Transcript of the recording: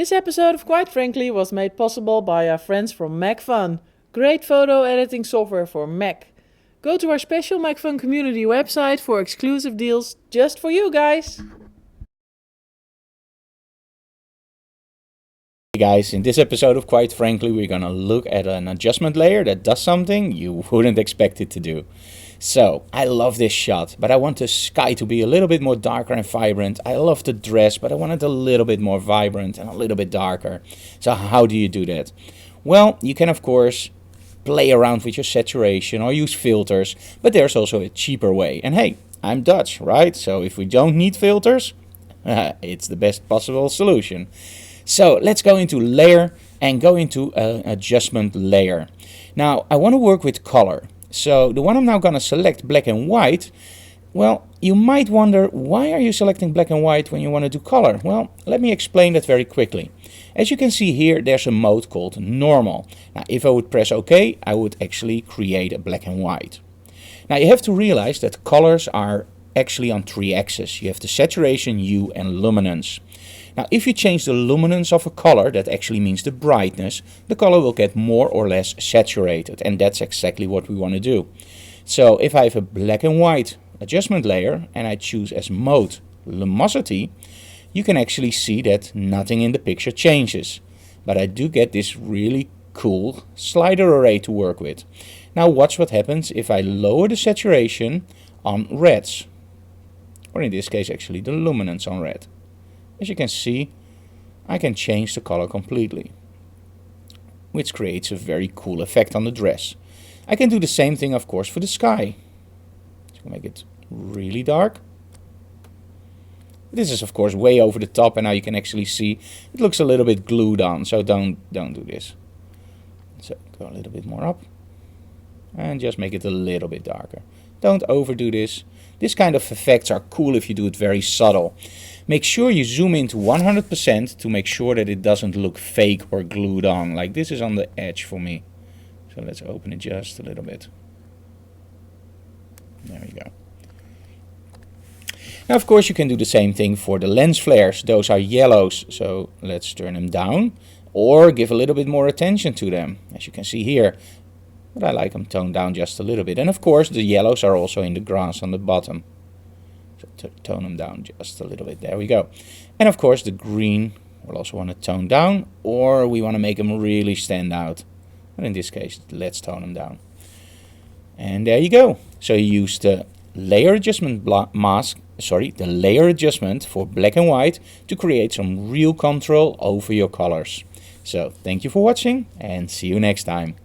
This episode of Quite Frankly was made possible by our friends from MacFun, great photo editing software for Mac. Go to our special MacFun community website for exclusive deals just for you guys. Hey guys, in this episode of Quite Frankly, we're gonna look at an adjustment layer that does something you wouldn't expect it to do. So, I love this shot, but I want the sky to be a little bit more darker and vibrant. I love the dress, but I want it a little bit more vibrant and a little bit darker. So how do you do that? Well, you can of course play around with your saturation or use filters, but there's also a cheaper way. And hey, I'm Dutch, right? So if we don't need filters, it's the best possible solution. So let's go into layer and go into an adjustment layer. Now I want to work with color. So the one I'm now going to select, black and white. Well, you might wonder, why are you selecting black and white when you want to do color? Well, let me explain that very quickly. As you can see here, there's a mode called normal. Now if I would press OK, I would actually create a black and white. Now you have to realize that colors are actually on three axes. You have the saturation, hue and luminance. Now if you change the luminance of a color, that actually means the brightness, the color will get more or less saturated, and that's exactly what we want to do. So if I have a black and white adjustment layer and I choose as mode luminosity, you can actually see that nothing in the picture changes. But I do get this really cool slider array to work with. Now watch what happens if I lower the saturation on reds, or in this case actually the luminance on red. As you can see, I can change the color completely, which creates a very cool effect on the dress. I can do the same thing of course for the sky. So make it really dark. This is of course way over the top, and now you can actually see it looks a little bit glued on, so don't do this. So go a little bit more up and just make it a little bit darker. Don't overdo this. This kind of effects are cool if you do it very subtle. Make sure you zoom into 100% to make sure that it doesn't look fake or glued on. Like this is on the edge for me. So let's open it just a little bit. There we go. Now of course you can do the same thing for the lens flares. Those are yellows, so let's turn them down or give a little bit more attention to them, as you can see here. But I like them toned down just a little bit. And of course the yellows are also in the grass on the bottom. So tone them down just a little bit. There we go. And of course the green we'll also want to tone down, or we want to make them really stand out. But in this case, let's tone them down. And there you go. So you use the layer adjustment the layer adjustment for black and white to create some real control over your colors. So thank you for watching and see you next time.